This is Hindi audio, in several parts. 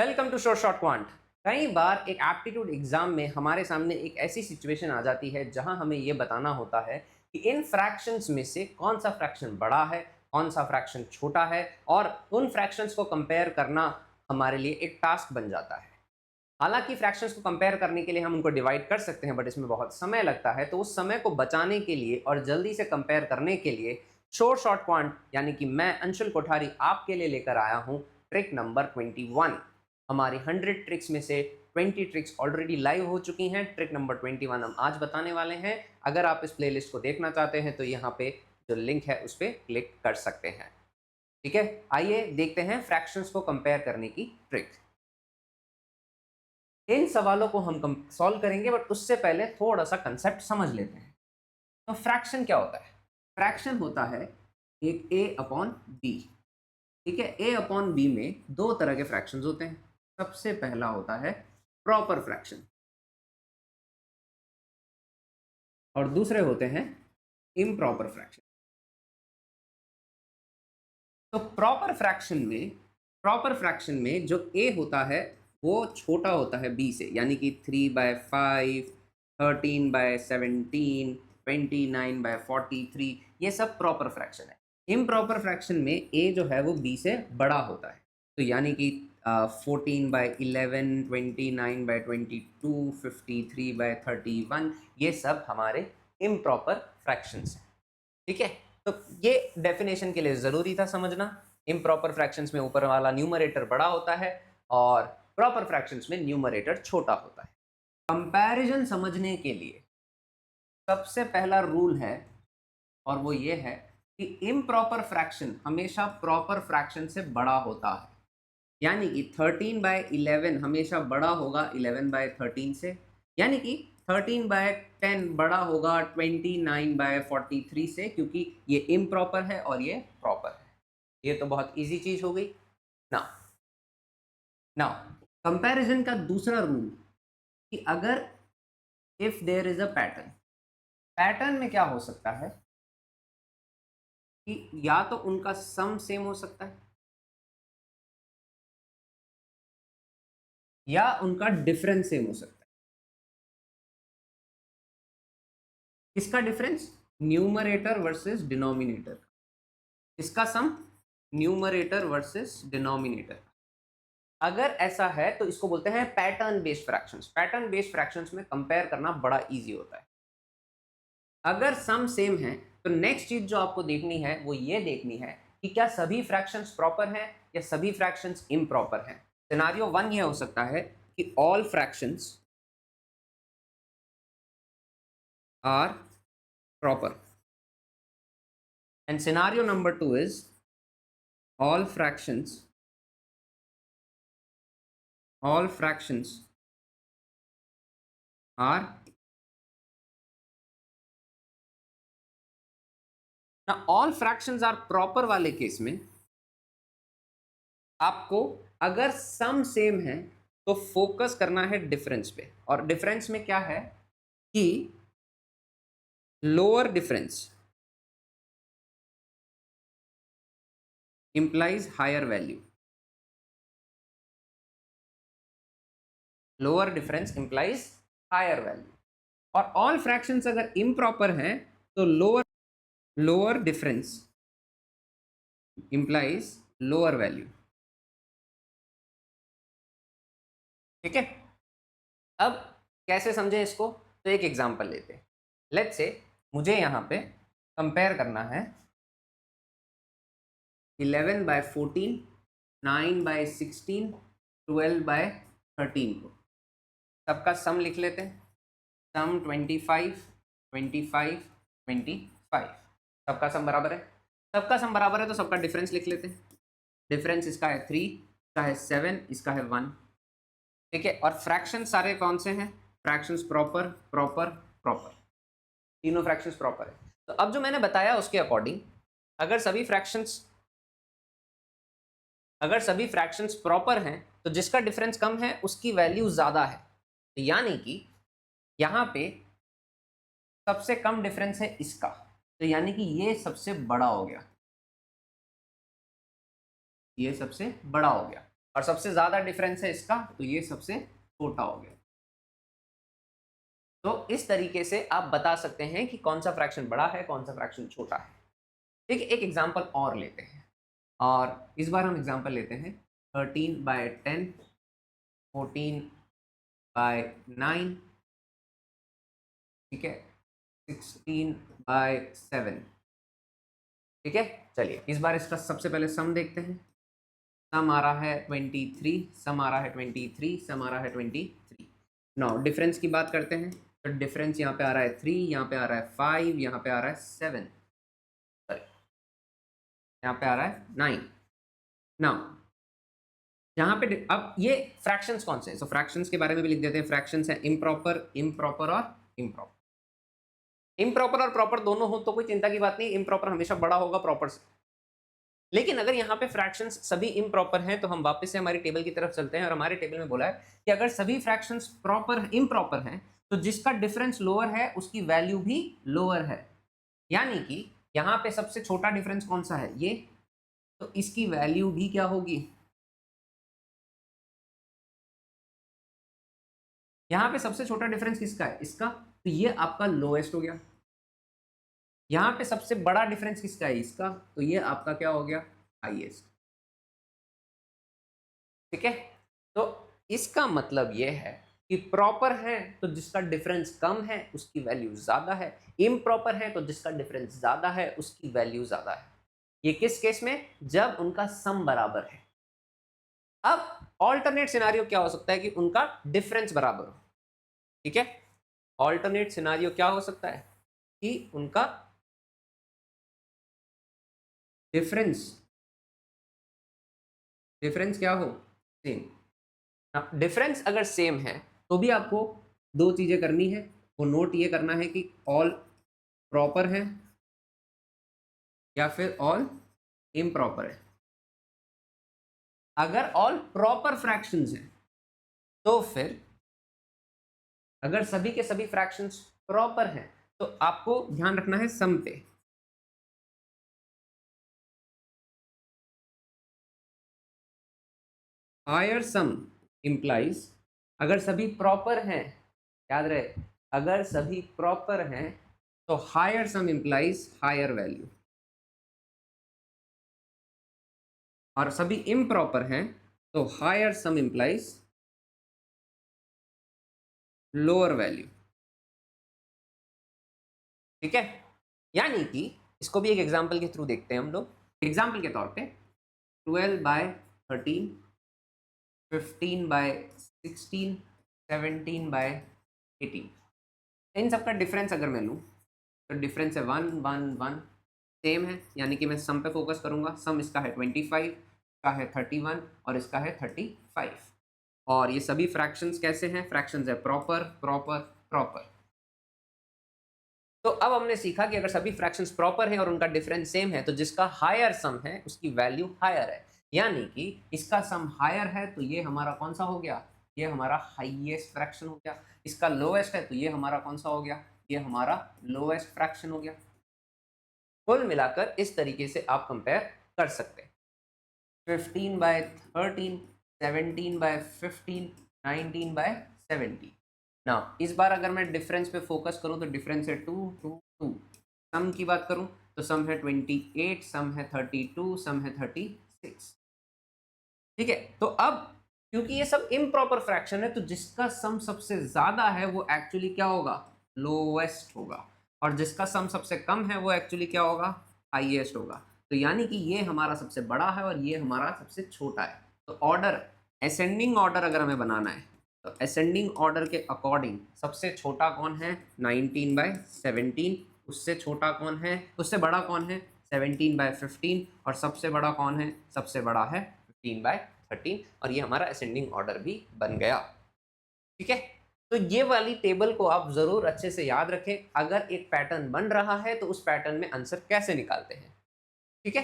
Welcome to short quant. कई बार एक एप्टीट्यूड एग्जाम में हमारे सामने एक ऐसी सिचुएशन आ जाती है जहां हमें यह बताना होता है कि इन फ्रैक्शंस में से कौन सा फ्रैक्शन बड़ा है, कौन सा फ्रैक्शन छोटा है, और उन फ्रैक्शंस को कंपेयर करना हमारे लिए एक टास्क बन जाता है। हालांकि फ्रैक्शंस को कंपेयर करने के लिए हम उनको डिवाइड कर सकते हैं, बट इसमें बहुत समय लगता है। तो उस समय को बचाने के लिए और जल्दी से कंपेयर करने के लिए शॉर्ट क्वांट यानी कि मैं अंशुल कोठारी आपके लिए लेकर आया हूं ट्रिक नंबर 21। हमारी 100 ट्रिक्स में से 20 ट्रिक्स ऑलरेडी लाइव हो चुकी हैं। ट्रिक नंबर 21 हम आज बताने वाले हैं। अगर आप इस प्लेलिस्ट को देखना चाहते हैं तो यहाँ पे जो लिंक है उस पर क्लिक कर सकते हैं। ठीक है, आइए देखते हैं फ्रैक्शंस को कंपेयर करने की ट्रिक। इन सवालों को हम सॉल्व करेंगे, बट उससे पहले थोड़ा सा कंसेप्ट समझ लेते हैं। तो फ्रैक्शन क्या होता है? फ्रैक्शन होता है एक a अपॉन बी। ठीक है, a अपॉन बी में दो तरह के फ्रैक्शंस होते हैं। सबसे पहला होता है प्रॉपर फ्रैक्शन और दूसरे होते हैं इम्प्रॉपर फ्रैक्शन। तो प्रॉपर फ्रैक्शन में जो a होता है वो छोटा होता है b से, यानी कि 3/5, 13/17, 29/43, ये सब प्रॉपर फ्रैक्शन है। इम्प्रॉपर फ्रैक्शन में a जो है वो b से बड़ा होता है, तो यानी कि 14/11, 29/22, 53/31, ये सब हमारे इम्प्रॉपर फ्रैक्शंस हैं। ठीक है, तो ये डेफिनेशन के लिए ज़रूरी था समझना। इम्प्रॉपर फ्रैक्शंस में ऊपर वाला न्यूमरेटर बड़ा होता है और प्रॉपर फ्रैक्शंस में न्यूमरेटर छोटा होता है। कंपैरिजन समझने के लिए सबसे पहला रूल है, और वो ये है कि इम्प्रॉपर फ्रैक्शन हमेशा प्रॉपर फ्रैक्शन से बड़ा होता है। यानी कि 13/11 हमेशा बड़ा होगा 11/13 से, यानी कि 13/10 बड़ा होगा 29/43 से, क्योंकि ये इम्प्रॉपर है और ये प्रॉपर है। ये तो बहुत इजी चीज हो गई ना। नाउ कंपैरिजन का दूसरा रूल कि अगर if there is a pattern, pattern में क्या हो सकता है कि या तो उनका सम सेम हो सकता है या उनका डिफरेंस सेम हो सकता है। किसका डिफरेंस? Numerator versus denominator. इसका सम न्यूमरेटर वर्सेस डिनोमिनेटर। अगर ऐसा है तो इसको बोलते हैं pattern based fractions. Pattern based fractions में कंपेयर करना बड़ा इजी होता है। अगर सम सेम है तो नेक्स्ट चीज जो आपको देखनी है वो ये देखनी है कि क्या सभी फ्रैक्शंस प्रॉपर हैं या सभी फ्रैक्शंस इम्प्रॉपर हैं। सिनेरियो 1 ये हो सकता है कि all fractions are proper, and scenario number 2 is all fractions all fractions are now all fractions are proper वाले केस में आपको अगर सम सेम है तो फोकस करना है डिफरेंस पे। और डिफरेंस में क्या है कि lower difference implies higher value. Lower difference implies higher value. और ऑल फ्रैक्शंस अगर इम्प्रॉपर हैं तो lower difference implies lower value. ठीक है, अब कैसे समझें इसको? तो एक एग्जांपल लेते हैं। लेट्स से मुझे यहाँ पे कंपेयर करना है 11/14, 9/16, 12/13 को। सबका सम लिख लेते हैं। सम 25, 25, 25। सबका सम बराबर है। सबका सम बराबर है तो सबका डिफरेंस लिख लेते हैं। डिफरेंस इसका है 3, इसका है 7, इसका है 1। ठीक है, और फ्रैक्शन सारे कौन से हैं? फ्रैक्शंस प्रॉपर प्रॉपर प्रॉपर, तीनों फ्रैक्शंस प्रॉपर है। तो अब जो मैंने बताया उसके अकॉर्डिंग अगर सभी फ्रैक्शंस प्रॉपर हैं तो जिसका डिफरेंस कम है उसकी वैल्यू ज़्यादा है। तो यानी कि यहाँ पे सबसे कम डिफरेंस है इसका, तो यानी कि ये सबसे बड़ा हो गया, ये सबसे बड़ा हो गया। और सबसे ज्यादा डिफरेंस है इसका, तो ये सबसे छोटा हो गया। तो इस तरीके से आप बता सकते हैं कि कौन सा फ्रैक्शन बड़ा है, कौन सा फ्रैक्शन छोटा है। ठीक है, एक एग्जांपल और लेते हैं, और इस बार हम एग्जांपल लेते हैं 13/10, 14/9, ठीक है, 16/7। ठीक है, चलिए इस बार इसका सबसे पहले सम देखते हैं। सम आ रहा है 23, सम आ रहा है 23, सम आ रहा है 23। नाउ डिफरेंस की बात करते हैं, तो डिफरेंस यहाँ पे आ रहा है 3, यहाँ पे आ रहा है 5, यहाँ पे आ रहा है 7, सॉरी यहाँ पे आ रहा है 9। नाउ यहाँ पे अब ये फ्रैक्शंस कौन से हैं, सो फ्रैक्शंस के बारे में भी लिख देते हैं। फ्रैक्शंस है इम्प्रॉपर, इम्प्रॉपर और इम्प्रॉपर। इम्प्रॉपर और प्रॉपर दोनों हो तो कोई चिंता की बात नहीं, इम्प्रॉपर हमेशा बड़ा होगा प्रॉपर से। लेकिन अगर यहाँ पे फ्रैक्शंस सभी इम्प्रॉपर हैं, तो हम वापस से हमारी टेबल की तरफ चलते हैं, और हमारे टेबल में बोला है कि अगर सभी फ्रैक्शंस प्रॉपर इम्प्रॉपर हैं, तो जिसका डिफरेंस लोअर है उसकी वैल्यू भी लोअर है। यानी कि यहाँ पे सबसे छोटा डिफरेंस कौन सा है, ये, तो इसकी वैल्यू भी क्या होगी, यहाँ पे सबसे छोटा डिफरेंस किसका है, इसका, तो ये आपका लोएस्ट हो गया। यहाँ पे सबसे बड़ा डिफरेंस किसका है, इसका, तो ये आपका क्या हो गया, हाईएस्ट। ठीक है, तो इसका मतलब ये है कि प्रॉपर है तो जिसका डिफरेंस कम है उसकी वैल्यू ज्यादा है, इम्प्रॉपर है तो जिसका डिफरेंस ज्यादा है उसकी वैल्यू ज्यादा है। ये किस केस में, जब उनका सम बराबर है। अब ऑल्टरनेट सिनारियो क्या हो सकता है कि उनका डिफरेंस बराबर हो। ठीक है, ऑल्टरनेट सिनारियो क्या हो सकता है कि उनका डिफरेंस डिफरेंस क्या हो, सेम। डिफरेंस अगर सेम है तो भी आपको दो चीजें करनी है, वो नोट ये करना है कि ऑल प्रॉपर है या फिर ऑल इम्प्रॉपर है। अगर ऑल प्रॉपर फ्रैक्शंस हैं तो फिर, अगर सभी के सभी फ्रैक्शंस प्रॉपर हैं तो आपको ध्यान रखना है सम पे। हायर सम इंप्लाइज, अगर सभी प्रॉपर हैं, याद रहे, अगर सभी प्रॉपर हैं तो हायर सम इंप्लाइज हायर वैल्यू, और सभी इम्प्रॉपर हैं तो हायर सम इंप्लाइज लोअर वैल्यू। ठीक है, यानी कि इसको भी एक एग्जांपल के थ्रू देखते हैं हम लोग। एग्जांपल के तौर पे 12/13, 15/16, 17/18, इन सबका डिफरेंस अगर मैं लूँ तो डिफरेंस है 1 1 1, सेम है, यानी कि मैं सम पे फोकस करूंगा। सम इसका है 25, इसका है 31 और इसका है 35। और ये सभी फ्रैक्शंस कैसे हैं, फ्रैक्शंस है प्रॉपर प्रॉपर प्रॉपर। तो अब हमने सीखा कि अगर सभी फ्रैक्शंस प्रॉपर हैं और उनका डिफरेंस सेम है तो जिसका हायर सम है उसकी वैल्यू हायर है। यानी कि इसका सम हायर है तो ये हमारा कौन सा हो गया, ये हमारा हाईएस्ट फ्रैक्शन हो गया। इसका लोएस्ट है तो ये हमारा कौन सा हो गया, ये हमारा लोएस्ट फ्रैक्शन हो गया। कुल मिलाकर इस तरीके से आप कंपेयर कर सकते हैं। 15/13, 17/15, 19/17। ना इस बार अगर मैं डिफरेंस पे फोकस करूं तो डिफरेंस है 2 2 2। सम की बात करूं तो सम है 28, सम है 32, सम है 36। ठीक है, तो अब क्योंकि ये सब इम्प्रॉपर फ्रैक्शन है तो जिसका सम सबसे ज्यादा है वो एक्चुअली क्या होगा, लोवेस्ट होगा, और जिसका सम सबसे कम है वो एक्चुअली क्या होगा, हाईएस्ट होगा। तो यानी कि ये हमारा सबसे बड़ा है और ये हमारा सबसे छोटा है। तो ऑर्डर, असेंडिंग ऑर्डर अगर हमें बनाना है तो असेंडिंग ऑर्डर के अकॉर्डिंग सबसे छोटा कौन है, 19/17, उससे छोटा कौन है, उससे बड़ा कौन है, 17/15, और सबसे बड़ा कौन है, सबसे बड़ा है 15/13, और ये हमारा असेंडिंग ऑर्डर भी बन गया। ठीक है, तो ये वाली टेबल को आप जरूर अच्छे से याद रखें। अगर एक पैटर्न बन रहा है तो उस पैटर्न में आंसर कैसे निकालते हैं। ठीक है,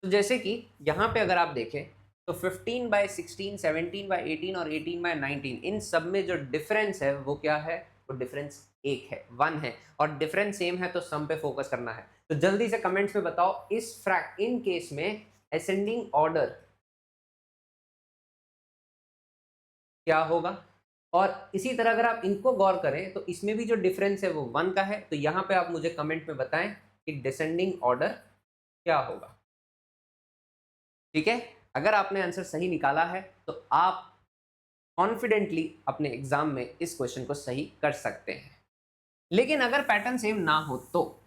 तो जैसे कि यहाँ पे अगर आप देखें तो 15/16, 17/18 और 18/19, इन सब में जो डिफरेंस है वो क्या है, वो डिफरेंस एक है, 1 है, और डिफरेंस सेम है तो सम पे फोकस करना है। तो जल्दी से कमेंट्स में बताओ, इस इन केस में असेंडिंग ऑर्डर क्या होगा। और इसी तरह अगर आप इनको गौर करें तो इसमें भी जो डिफरेंस है वो 1 का है। तो यहाँ पे आप मुझे कमेंट में बताएं कि डिसेंडिंग ऑर्डर क्या होगा। ठीक है, अगर आपने आंसर सही निकाला है तो आप कॉन्फिडेंटली अपने एग्जाम में इस क्वेश्चन को सही कर सकते हैं। लेकिन अगर पैटर्न सेम ना हो तो,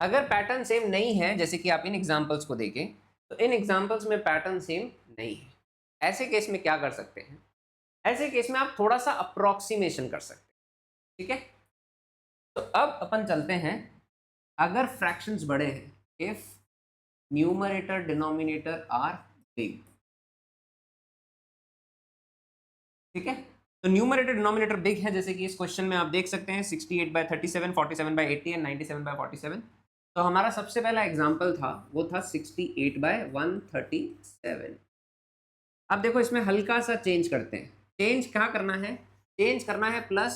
अगर पैटर्न सेम नहीं है, जैसे कि आप इन एग्जांपल्स को देखें तो इन एग्जांपल्स में पैटर्न सेम नहीं है, ऐसे केस में क्या कर सकते हैं, ऐसे केस में आप थोड़ा सा अप्रोक्सीमेशन कर सकते हैं। ठीक है, तो अब अपन चलते हैं, अगर फ्रैक्शंस बड़े हैं, if numerator denominator are big. ठीक है, तो न्यूमरेटर डिनोमिनेटर बिग है, जैसे कि इस क्वेश्चन में आप देख सकते हैं 68/37, 47/80 एंड 97/47। तो हमारा सबसे पहला एग्जांपल था वो था 68/137। अब देखो इसमें हल्का सा चेंज करते हैं। चेंज क्या करना है, चेंज करना है प्लस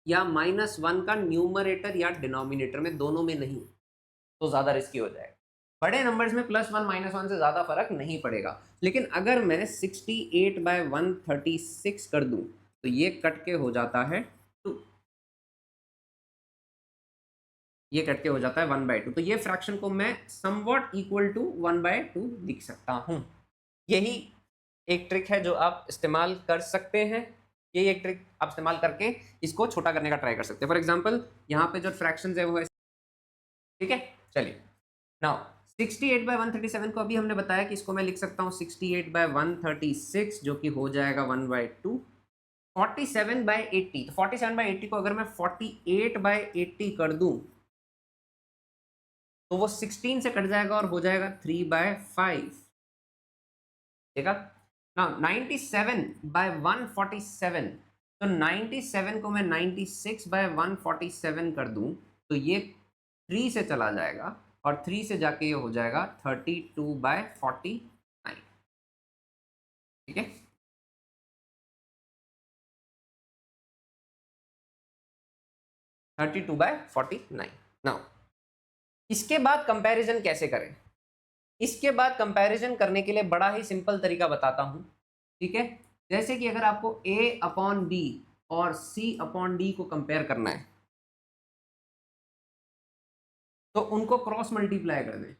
या -1 का न्यूमरेटर या डिनोमिनेटर में, दोनों में नहीं, तो ज़्यादा रिस्की हो जाएगा। बड़े नंबर्स में +1 -1 से ज़्यादा फर्क नहीं पड़ेगा। लेकिन अगर मैं 68/136 कर दूं तो ये कट के हो जाता है 2, ये कट के हो जाता है 1/2। तो ये फ्रैक्शन को मैं समवॉट इक्वल टू 1/2 लिख सकता हूं। यही एक ट्रिक है जो आप इस्तेमाल कर सकते हैं। यही एक ट्रिक आप इस्तेमाल करके इसको छोटा करने का ट्राई कर सकते हैं। फॉर एग्जाम्पल यहाँ पे जो फ्रैक्शन है वो है, ठीक है। चलिए नाउ 68/137 को अभी हमने बताया कि इसको मैं लिख सकता हूँ 68/136, जो कि हो जाएगा 1/2। 47/80, तो 47/80 को अगर मैं 48/80 कर दूं तो वो 16 से कट जाएगा और हो जाएगा 3/5। ठीक है ना। 97/147, तो 97 को मैं 96/147 कर दूं तो ये 3 से चला जाएगा और 3 से जाके ये हो जाएगा 32/49। ठीक है, 32/49। नाउ इसके बाद कंपैरिजन कैसे करें, इसके बाद कंपैरिजन करने के लिए बड़ा ही सिंपल तरीका बताता हूं। ठीक है, जैसे कि अगर आपको A/B और C/D को कंपेयर करना है तो उनको क्रॉस मल्टीप्लाई कर दें,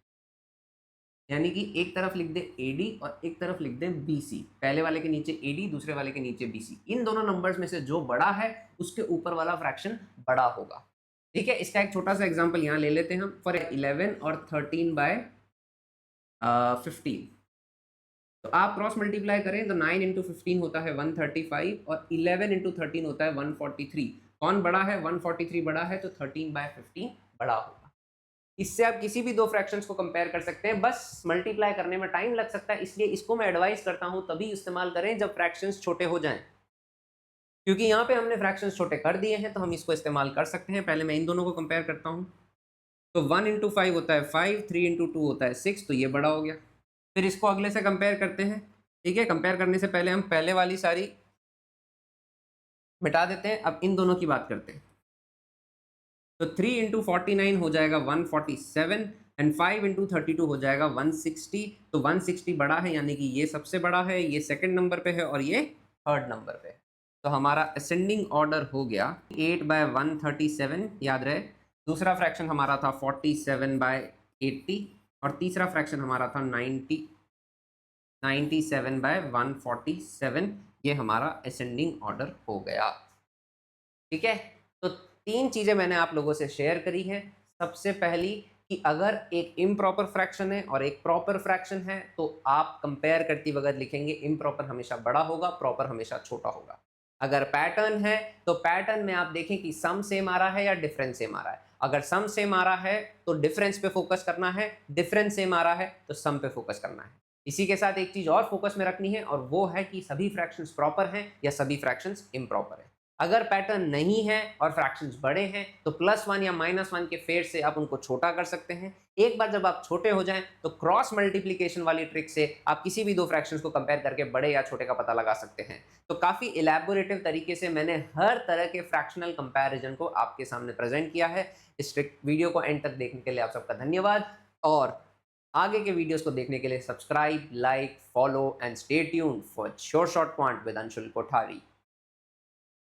यानी कि एक तरफ लिख दे AD और एक तरफ लिख दे BC। पहले वाले के नीचे AD, दूसरे वाले के नीचे BC। इन दोनों नंबर्स में से जो बड़ा है उसके ऊपर वाला फ्रैक्शन बड़ा होगा। ठीक है, इसका एक छोटा सा एग्जांपल यहाँ ले लेते हैं हम। फॉर 11 और 13/15, तो आप क्रॉस मल्टीप्लाई करें तो 9 इंटू 15 होता है 135 और 11 इंटू 13 होता है 143। कौन बड़ा है, 143 बड़ा है, तो 13/15 बड़ा होगा। इससे आप किसी भी दो फ्रैक्शंस को कंपेयर कर सकते हैं, बस मल्टीप्लाई करने में टाइम लग सकता है, इसलिए इसको मैं एडवाइस करता हूं तभी इस्तेमाल करें जब फ्रैक्शंस छोटे हो जाएं, क्योंकि यहाँ पे हमने फ्रैक्शंस छोटे कर दिए हैं तो हम इसको इस्तेमाल कर सकते हैं। पहले मैं इन दोनों को कंपेयर करता हूँ, तो 1 इंटू 5 होता है 5, 3 इंटू 2 होता है 6, तो ये बड़ा हो गया। फिर इसको अगले से कंपेयर करते हैं। ठीक है, कंपेयर करने से पहले हम पहले वाली सारी मिटा देते हैं, अब इन दोनों की बात करते हैं। तो 3 इंटू 49 हो जाएगा 147 एंड 5 इंटू 32 हो जाएगा 160। तो 160 बड़ा है, यानी कि ये सबसे बड़ा है, ये सेकंड नंबर पे है और ये थर्ड नंबर पे है। तो हमारा असेंडिंग ऑर्डर हो गया 8/137, याद रहे। दूसरा फ्रैक्शन हमारा था 47/80 और तीसरा फ्रैक्शन हमारा था 97/147। ये हमारा असेंडिंग ऑर्डर हो गया। ठीक है, तो तीन चीजें मैंने आप लोगों से शेयर करी हैं। सबसे पहली कि अगर एक इम्प्रॉपर फ्रैक्शन है और एक प्रॉपर फ्रैक्शन है तो आप कंपेयर करते वक्त लिखेंगे इम्प्रॉपर हमेशा बड़ा होगा, प्रॉपर हमेशा छोटा होगा। अगर पैटर्न है तो पैटर्न में आप देखें कि सम सेम आ रहा है या डिफरेंस सेम आ रहा है। अगर सम सेम आ रहा है तो डिफरेंस पे फोकस करना है, डिफरेंस सेम आ रहा है तो सम पे फोकस करना है। इसी के साथ एक चीज और फोकस में रखनी है और वो है कि सभी फ्रैक्शंस प्रॉपर हैं या सभी फ्रैक्शंस इम्प्रॉपर हैं। अगर पैटर्न नहीं है और फ्रैक्शंस बड़े हैं तो +1 या -1 के फेर से आप उनको छोटा कर सकते हैं। एक बार जब आप छोटे हो जाएं तो क्रॉस मल्टीप्लिकेशन वाली ट्रिक से आप किसी भी दो फ्रैक्शंस को कंपेयर करके बड़े या छोटे का पता लगा सकते हैं। तो काफ़ी इलेबोरेटिव तरीके से मैंने हर तरह के फ्रैक्शनल कंपैरिजन को आपके सामने प्रेजेंट किया है। इस वीडियो को एंड तक देखने के लिए आप सबका धन्यवाद। और आगे के वीडियोस को देखने के लिए subscribe, like, follow and stay tuned for sure short quant with Anshul Kothari.